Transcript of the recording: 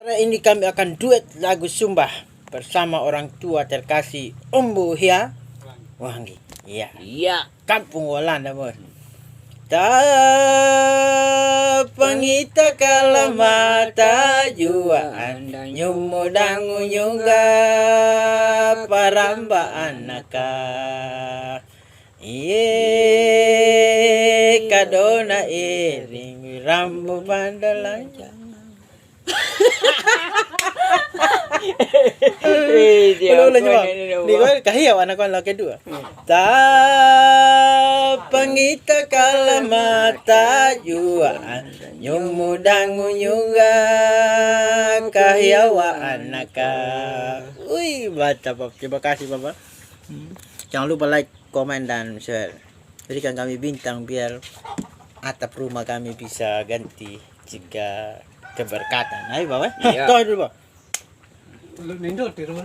Hari ini kami akan duet lagu Sumba bersama orang tua terkasih Umbu Hia Wangi. Iya. Iya. Kampung Walanda, bos. Ta pangita kalamata juaan nyumudang nyungga paramba anaka. Iye kadona iring rambu bandalanja. Ulang coba. Ni kau kahiyau anak kau lagi dua. Ta pangita kalamata juaan nyumudang nyungga kahiyau anaka. Ui, baca Bob. Terima kasih Bapak. Jangan lupa like, komen dan share. Berikan kami bintang biar atap rumah kami bisa ganti jika keberkatan. Ayo Bapak. Iya. Tahu dulu Bapak. Lu nindo di rumah.